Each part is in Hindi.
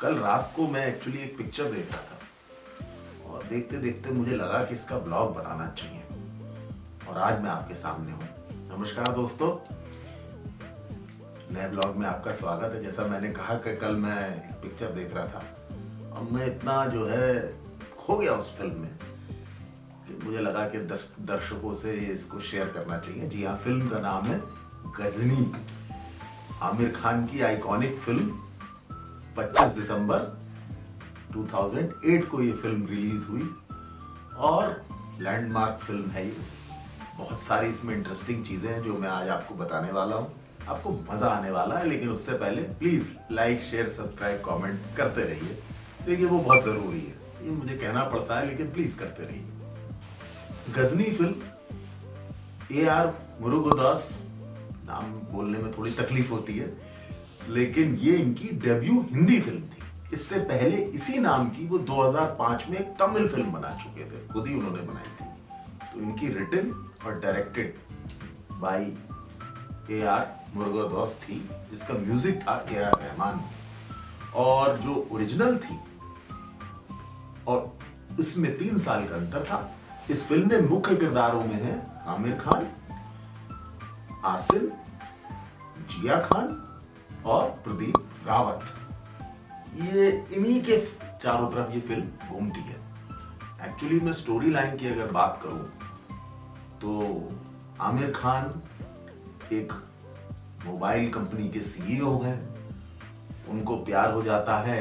कल रात को मैं एक्चुअली एक पिक्चर देख रहा था और देखते देखते मुझे लगा कि इसका ब्लॉग बनाना चाहिए और आज मैं आपके सामने हूँ। नमस्कार दोस्तों, नए ब्लॉग में आपका स्वागत है। जैसा मैंने कहा कि कल मैं एक पिक्चर देख रहा था और मैं इतना जो है खो गया उस फिल्म में कि मुझे लगा कि 10 दर्शकों से इसको शेयर करना चाहिए। जी हाँ, फिल्म का नाम है गजनी। आमिर खान की आइकॉनिक फिल्म 25 दिसंबर 2008 को ये फिल्म रिलीज हुई और लैंडमार्क फिल्म है ये। बहुत सारी इसमें इंटरेस्टिंग चीजें हैं जो मैं आज आपको बताने वाला हूँ। आपको मजा आने वाला है, लेकिन उससे पहले please like, share, subscribe, comment करते रहिए। देखिए, वो बहुत जरूरी है, ये मुझे कहना पड़ता है, लेकिन प्लीज करते रहिए। गजनी फिल्म AR मुरुगदास, नाम बोलने में थोड़ी तकलीफ होती है, लेकिन ये इनकी डेब्यू हिंदी फिल्म थी। इससे पहले इसी नाम की वो 2005 में एक तमिल फिल्म बना चुके थे, खुद ही उन्होंने बनाई थी। तो इनकी रिटन और डायरेक्टेड बाय AR मुरुगदास थी, जिसका म्यूजिक था AR रहमान, और जो ओरिजिनल थी, और उसमें 3 साल का अंतर था। इस फिल्म में मुख्य किरदारों में है आमिर खान, आसिम, जिया खान और प्रदीप रावत। ये इन्हीं के चारों तरफ ये फिल्म घूमती है। एक्चुअली मैं स्टोरी लाइन की अगर बात करूं तो आमिर खान एक मोबाइल कंपनी के CEO हैं। उनको प्यार हो जाता है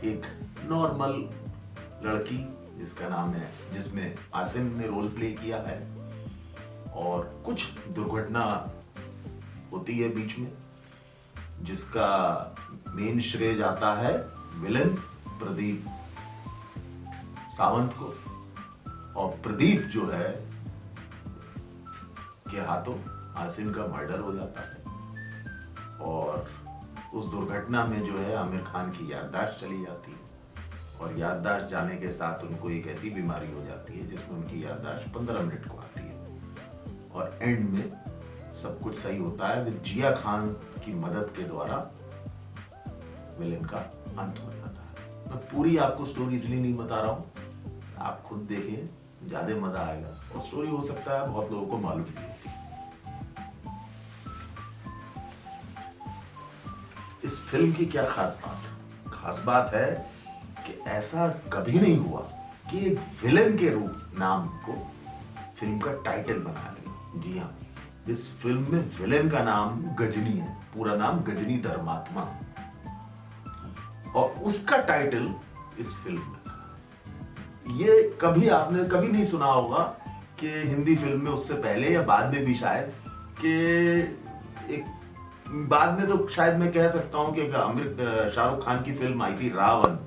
एक नॉर्मल लड़की जिसका नाम है, जिसमें आसिम ने रोल प्ले किया है, और कुछ दुर्घटना होती है बीच में, जिसका मेन श्रेय जाता है विलन प्रदीप सावंत को। और प्रदीप जो है के हाथों आसिम का मर्डर हो जाता है, और उस दुर्घटना में जो है आमिर खान की याददाश्त चली जाती है, और याददाश्त जाने के साथ उनको एक ऐसी बीमारी हो जाती है जिसमें उनकी याददाश्त 15 मिनट को आती है, और एंड में सब कुछ सही होता है विद जिया खान की मदद के द्वारा विलेन का अंत हो जाता है। मैं पूरी आपको स्टोरी इसलिए नहीं बता रहा हूं, आप खुद देखिए, ज्यादा मजा आएगा। और स्टोरी हो सकता है बहुत लोगों को मालूम नहीं होती। इस फिल्म की क्या खास बात है? खास बात है कि ऐसा कभी नहीं हुआ कि एक विलेन के रूप नाम को फिल्म का टाइटल बनाया गया। जी हाँ, इस फिल्म में विलेन का नाम गजनी है, पूरा नाम गजनी धर्मात्मा, और उसका टाइटल इस फिल्म में। ये कभी आपने कभी नहीं सुना होगा कि हिंदी फिल्म में उससे पहले या बाद में भी शायद, कि एक बाद में तो शायद मैं कह सकता हूं कि शाहरुख खान की फिल्म आई थी रावण,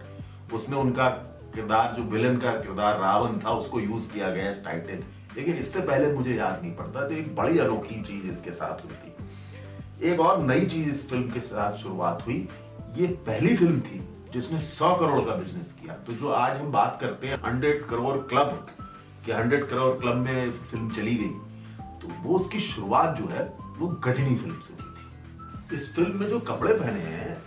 उसमें उनका किरदार, जो विलेन का किरदार रावण था, उसको यूज किया गया इस टाइटल। लेकिन इससे पहले मुझे याद नहीं पड़ता। तो एक बड़ी अनोखी चीज इसके साथ हुई थी। एक और नई चीज इस फिल्म के साथ शुरुआत हुई। ये पहली फिल्म थी जिसने 100 करोड़ का बिजनेस किया। तो जो आज हम बात करते हैं 100 करोड़ क्लब के, 100 करोड़ क्लब में फिल्म चली गई, तो वो उसकी शुरुआत जो है वो गजनी फिल्म से की थी। इस फिल्म में जो कपड़े पहने हैं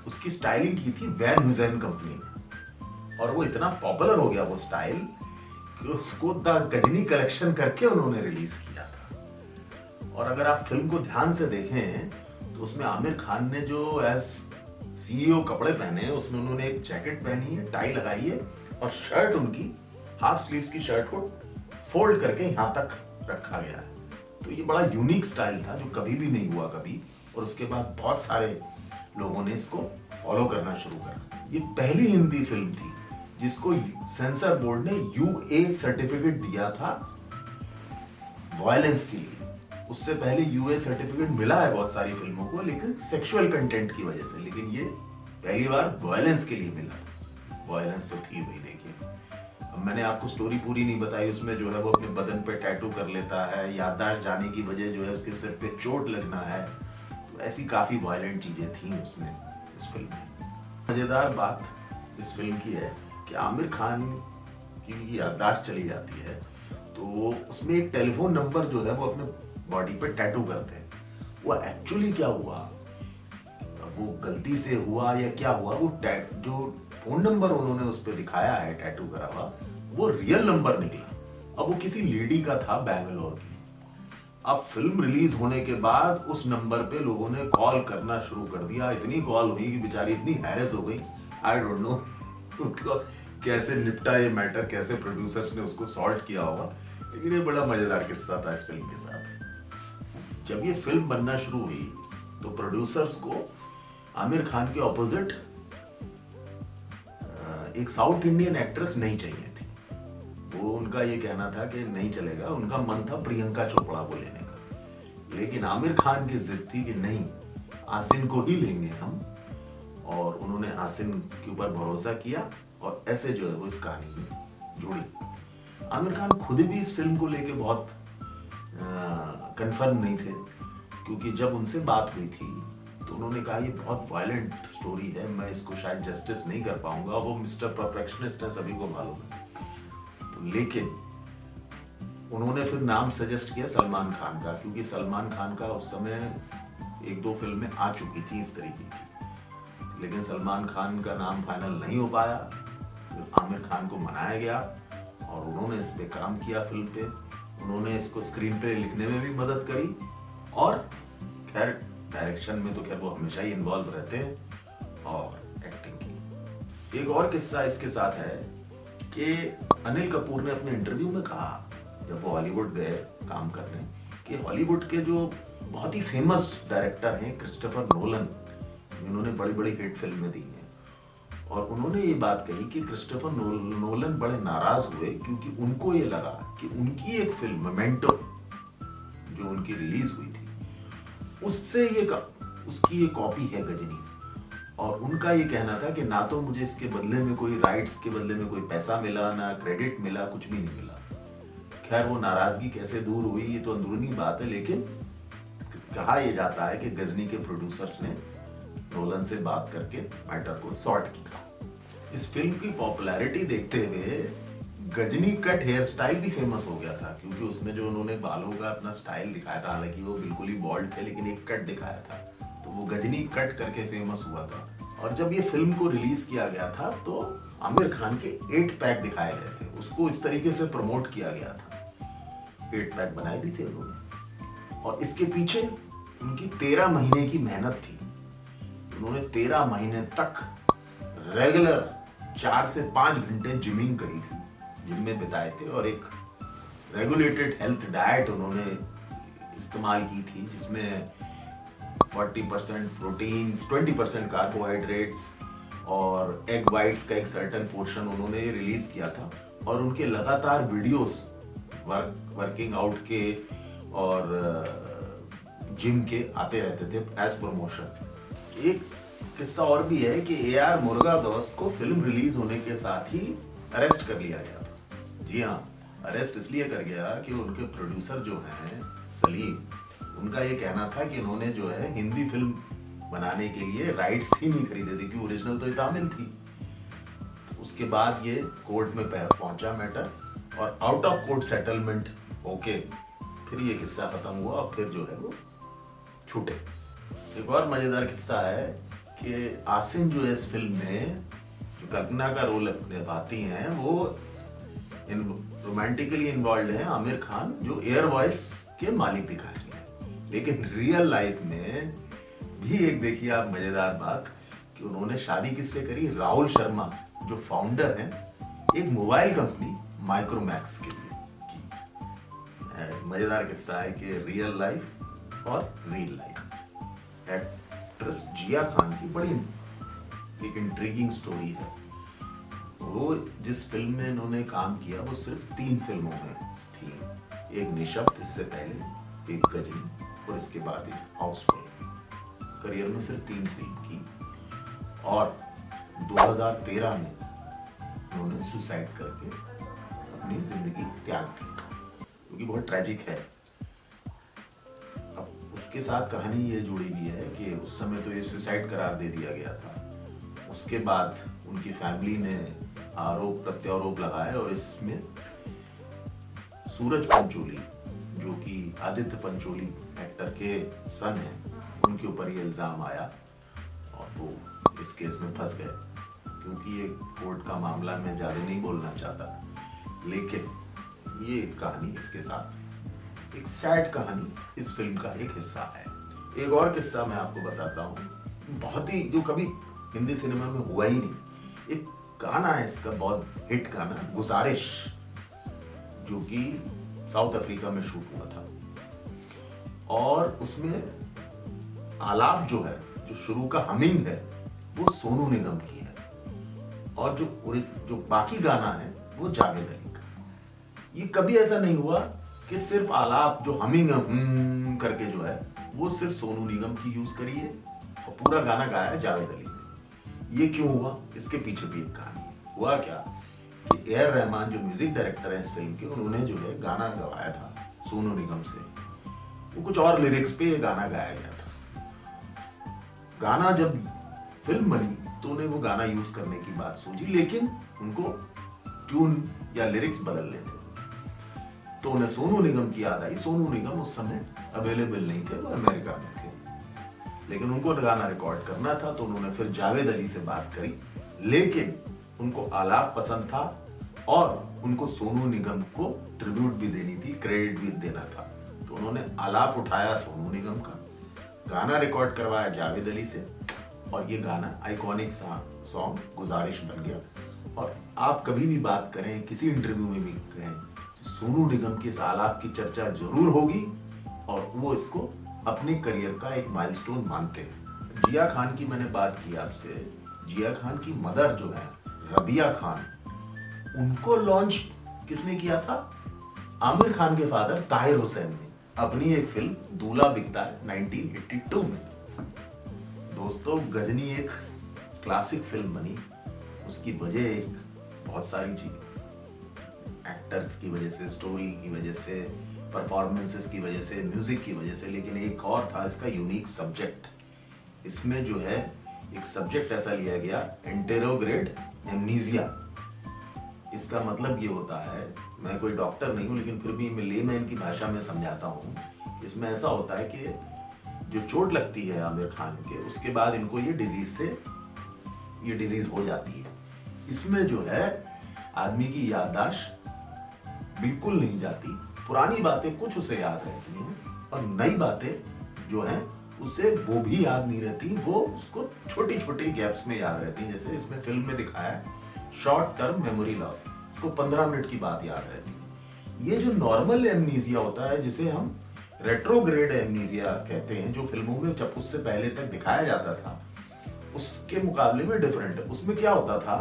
उसकी स्टाइलिंग की थी वैन हुसैन कंपनी ने, और वो इतना पॉपुलर हो गया वो स्टाइल कि उसको द गजनी कलेक्शन करके उन्होंने रिलीज किया था। और अगर आप फिल्म को ध्यान से देखें तो उसमें आमिर खान ने जो एज CEO कपड़े पहने हैं, उसमें उन्होंने एक जैकेट पहनी है, टाई लगाई है, और शर्ट उनकी हाफ स्लीव्स की शर्ट को फोल्ड करके यहां तक रखा गया है। तो ये बड़ा यूनिक स्टाइल था जो कभी भी नहीं हुआ कभी, और उसके बाद बहुत सारे लोगों ने इसको फॉलो करना शुरू करा। ये पहली हिंदी फिल्म थी जिसको सेंसर बोर्ड ने UA सर्टिफिकेट दिया था वायलेंस के लिए। उससे पहले UA सर्टिफिकेट मिला है बहुत सारी फिल्मों को, लेकिन सेक्सुअल कंटेंट की वजह से, लेकिन ये पहली बार वायलेंस के लिए मिला। वायलेंस तो थी वही, देखिए। अब मैंने आपको स्टोरी पूरी नहीं बताई। उसमें जो है वो अपने बदन पे टैटू कर लेता है, याददाश्त जाने की वजह जो है उसके सिर पे चोट लगना है। तो ऐसी काफी वायलेंट चीजें थी उसमें, इस फिल्म में। मजेदार बात इस फिल्म की है कि आमिर खान की याददाश्त चली जाती है, तो उसमें एक टेलीफोन नंबर जो है वो अपने बॉडी पे टैटू करते हैं। वो एक्चुअली क्या हुआ, अब वो गलती से हुआ या क्या हुआ, वो जो फोन नंबर उन्होंने उस पर दिखाया है टैटू करा हुआ, वो रियल नंबर निकला। अब वो किसी लेडी का था बैंगलोर की। अब फिल्म रिलीज होने के बाद उस नंबर पे लोगों ने कॉल करना शुरू कर दिया। इतनी कॉल हुई कि बेचारी इतनी हैरेस हो गई, आई डोंट नो उनको कैसे निपटा ये मैटर, कैसे प्रोड्यूसर्स ने उसको सॉर्ट किया होगा, लेकिन ये बड़ा मजेदार किस्सा था इस फिल्म के साथ। जब ये फिल्म बनना शुरू हुई तो प्रोड्यूसर्स को आमिर खान के ऑपोजिट एक साउथ इंडियन एक्ट्रेस नहीं चाहिए थी। वो उनका ये कहना था कि नहीं चलेगा, उनका मन था प्रियंका चोपड़ा को लेने का, लेकिन आमिर खान की जिद थी कि नहीं, आसिन को ही लेंगे हम। और उन्होंने आसिन के ऊपर भरोसा किया और ऐसे जो है वो इस कहानी में जुड़ी। आमिर खान खुद भी इस फिल्म को लेके बहुत कंफर्म नहीं थे, क्योंकि जब उनसे बात हुई थी तो उन्होंने कहा ये बहुत वायलेंट स्टोरी है, मैं इसको शायद जस्टिस नहीं कर पाऊंगा। वो मिस्टर परफेक्शनिस्ट है, सभी को मालूम है। तो लेकिन उन्होंने फिर नाम सजेस्ट किया सलमान खान का, क्योंकि सलमान खान का उस समय 1-2 फिल्में आ चुकी थी इस तरीके की, लेकिन सलमान खान का नाम फाइनल नहीं हो पाया। फिर आमिर खान को मनाया गया और उन्होंने इस पे काम किया फिल्म पे। उन्होंने इसको स्क्रीन पे लिखने में भी मदद करी और खैर डायरेक्शन में तो खैर वो हमेशा ही इन्वॉल्व रहते हैं और एक्टिंग की। एक और किस्सा इसके साथ है कि अनिल कपूर ने अपने इंटरव्यू में कहा, जब वो हॉलीवुड गए काम करने, कि हॉलीवुड के जो बहुत ही फेमस डायरेक्टर हैं क्रिस्टोफर नोलन, जिन्होंने बड़ी बड़ी हिट फिल्में दी हैं, और उन्होंने ये बात कही कि क्रिस्टोफर नोलन बड़े नाराज हुए क्योंकि उनको ये लगा कि उनकी एक फिल्म मोमेंटो जो उनकी रिलीज हुई थी उससे उसकी ये कॉपी है गजनी, और उनका ये कहना था कि ना तो मुझे इसके बदले में कोई राइट्स के बदले में कोई पैसा मिला, ना क्रेडिट मिला, कुछ भी नहीं मिला। खैर वो नाराजगी कैसे दूर हुई ये तो अंदरूनी बात है, लेकिन कहा यह जाता है कि गजनी के प्रोड्यूसर्स ने नोलन से बात करके मैटर को सॉर्ट किया। इस फिल्म की पॉपुलैरिटी देखते हुए गजनी कट हेयर स्टाइल भी फेमस हो गया था, क्योंकि उसमें जो उन्होंने बालों का अपना स्टाइल दिखाया था, हालांकि वो बिल्कुल ही बॉल्ड थे लेकिन एक कट दिखाया था, तो वो गजनी कट करके फेमस हुआ था। और जब ये फिल्म को रिलीज किया गया था तो आमिर खान के 8 पैक दिखाए गए थे, उसको इस तरीके से प्रमोट किया गया था। 8 पैक बनाए भी थे उन्होंने, और इसके पीछे उनकी 13 महीने की मेहनत थी। उन्होंने 13 महीने तक रेगुलर 4 से 5 घंटे जिमिंग करी थी, जिम में बिताए थे, और एक रेगुलेटेड हेल्थ डाइट उन्होंने इस्तेमाल की थी, जिसमें 40% प्रोटीन, 20% कार्बोहाइड्रेट्स और एग वाइट्स का एक सर्टेन पोर्शन उन्होंने रिलीज किया था। और उनके लगातार वीडियोस वर्किंग आउट के और जिम के आते रहते थे एज प्रमोशन। एक किस्सा और भी है कि AR मुरुगदास को फिल्म रिलीज होने के साथ ही अरेस्ट कर लिया गया था। जी हाँ, अरेस्ट इसलिए कर गया कि उनके प्रोड्यूसर जो हैं सलीम, उनका ये कहना था कि इन्होंने जो है हिंदी फिल्म बनाने के लिए राइट्स ही नहीं खरीदे थे, क्योंकि ओरिजिनल तो तमिल थी। उसके बाद ये कोर्ट में पहुंचा मैटर, और आउट ऑफ कोर्ट सेटलमेंट होके फिर ये किस्सा खत्म हुआ, और फिर जो है वो छूटे। एक और मजेदार किस्सा है कि आसिन जो है इस फिल्म में जो कल्पना का रोल निभाती हैं, वो रोमांटिकली इन्वॉल्व है आमिर खान, जो एयर वॉइस के मालिक दिखाए गए। लेकिन रियल लाइफ में भी एक देखिए आप मजेदार बात कि उन्होंने शादी किससे करी, राहुल शर्मा जो फाउंडर हैं एक मोबाइल कंपनी माइक्रोमैक्स के लिए की। मजेदार किस्सा है कि रियल लाइफ और रियल लाइफ। एक्ट्रेस जिया खान की बड़ी एक इंट्रीगिंग स्टोरी है। वो जिस फिल्म में इन्होंने काम किया वो सिर्फ 3 फिल्मों में थी, एक निशब्द, इससे पहले एक गजनी, और इसके बाद एक हाउसफुल। करियर में सिर्फ 3 फिल्म की, और 2013 में उन्होंने सुसाइड करके अपनी जिंदगी त्याग दी, क्योंकि बहुत ट्रेजिक है। अब उसके साथ कहानी ये जुड़ी हुई है कि उस समय तो ये सुसाइड करार दे दिया गया था। उसके बाद उनकी फैमिली ने आरोप प्रत्यारोप लगाए, और इसमें सूरज पंचोली जो कि आदित्य पंचोली एक्टर के सन हैं, उनके ऊपर ये इल्जाम आया वो इस केस में फंस गए, क्योंकि ये कोर्ट का मामला मैं ज़्यादा नहीं बोलना चाहता, लेकिन ये कहानी इसके साथ एक सैड कहानी इस फिल्म का एक हिस्सा है। एक और किस्सा मैं आपको बताता हूँ, बहुत ही जो कभी हिंदी सिनेमा में हुआ ही नहीं। एक गाना है इसका, बहुत हिट गाना, गुजारिश, जो कि साउथ अफ्रीका में शूट हुआ था, और उसमें आलाप जो है, जो शुरू का हमिंग है, वो सोनू निगम की है, और जो बाकी गाना है वो जावेद अली का। ये कभी ऐसा नहीं हुआ कि सिर्फ आलाप जो हमिंग करके जो है वो सिर्फ सोनू निगम की यूज करी है और पूरा गाना गाया है जावेद अली ने। ये क्यों हुआ, इसके पीछे भी एक कहानी है। हुआ क्या कि ए आर रहमान जो म्यूजिक डायरेक्टर है इस फिल्म के, उन्होंने जो है गाना गवाया था सोनू निगम से, वो कुछ और लिरिक्स पे ये गाना गाया गया था। गाना जब फिल्म बनी तो उन्हें वो गाना यूज करने की बात सोची, लेकिन उनको ट्यून या लिरिक्स बदलने थे, तो उन्हें सोनू निगम की याद आई। सोनू निगम उस समय अवेलेबल नहीं थे, वो अमेरिका में थे, लेकिन उनको गाना रिकॉर्ड करना था, तो उन्होंने फिर जावेद अली से बात करी, लेकिन उनको आलाप पसंद था और उनको सोनू निगम को ट्रिब्यूट भी देनी थी, क्रेडिट भी देना था, तो उन्होंने आलाप उठाया सोनू निगम का, गाना रिकॉर्ड करवाया जावेद अली से, और ये गाना आइकॉनिक सॉन्ग गुजारिश बन गया। और आप कभी भी बात करें, किसी इंटरव्यू में भी कहें, सोनू निगम के इस आलाप की चर्चा जरूर होगी, और वो इसको अपने करियर का एक माइलस्टोन मानते हैं। जिया खान की मैंने बात की आपसे, जिया खान की मदर जो है रबिया खान, उनको लॉन्च किसने किया था? आमिर खान के फादर ताहिर हुसैन ने, अपनी एक फिल्म दूल्हा बिकता है 1982 में। दोस्तों, गजनी एक क्लासिक फिल्म बनी, उसकी वजह बहुत सारी चीज, एक्टर्स की वजह से, स्टोरी की वजह से, परफॉर्मेंसेस की वजह से, म्यूजिक की वजह से, लेकिन एक और था इसका यूनिक सब्जेक्ट। इसमें जो है एक सब्जेक्ट ऐसा लिया गया, इंटेरोग्रेड एमनीजिया। इसका मतलब ये होता है, मैं कोई डॉक्टर नहीं हूं, लेकिन फिर भी मैं लेमैन की भाषा में समझाता हूं। इसमें ऐसा होता है कि जो चोट लगती है आमिर खान के, उसके बाद इनको ये डिजीज हो जाती है। इसमें जो है आदमी की याददाश्त बिल्कुल नहीं जाती, पुरानी बातें कुछ उसे याद रहती हैं, और नई बातें जो हैं उसे वो भी याद नहीं रहती, वो उसको छोटी छोटी गैप्स में याद रहती हैं। जैसे इसमें फिल्म में दिखाया है शॉर्ट टर्म मेमोरी लॉस, उसको 15 मिनट की बात याद रहती है। ये जो नॉर्मल एमनीजिया होता है, जिसे हम रेट्रोग्रेड एमनीजिया कहते हैं, जो फिल्मों में जब उससे पहले तक दिखाया जाता था, उसके मुकाबले में डिफरेंट है। उसमें क्या होता था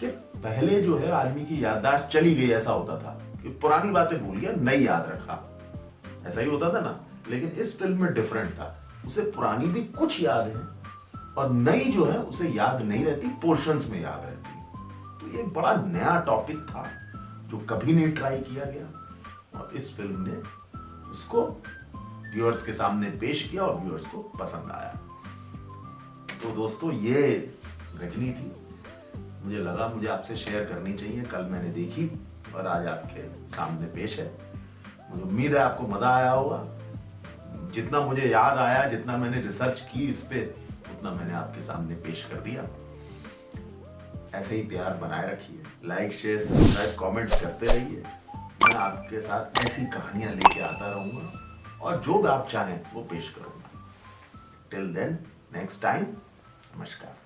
कि पहले जो है आदमी की याददाश्त चली गई, ऐसा होता था कि पुरानी बातें भूल गया, नई याद रखा, ऐसा ही होता था ना। लेकिन इस फिल्म में डिफरेंट था, उसे पुरानी भी कुछ याद है और नई जो है उसे याद नहीं रहती, पोर्शंस में याद रहती। तो ये एक बड़ा नया टॉपिक था जो कभी नहीं ट्राई किया गया, और इस फिल्म ने इसको व्यूअर्स के सामने पेश किया और व्यूअर्स को पसंद आया। तो दोस्तों, ये गजनी थी, मुझे लगा मुझे आपसे शेयर करनी चाहिए। कल मैंने देखी और आज आपके सामने पेश है। मुझे उम्मीद है आपको मजा आया होगा। जितना मुझे याद आया, जितना मैंने रिसर्च की इस पे, उतना मैंने आपके सामने पेश कर दिया। ऐसे ही प्यार बनाए रखिए, लाइक शेयर सब्सक्राइब कमेंट करते रहिए। मैं आपके साथ ऐसी कहानियां लेके आता रहूंगा, और जो भी आप चाहें वो पेश करूंगा। टिल देन, नेक्स्ट टाइम, नमस्कार।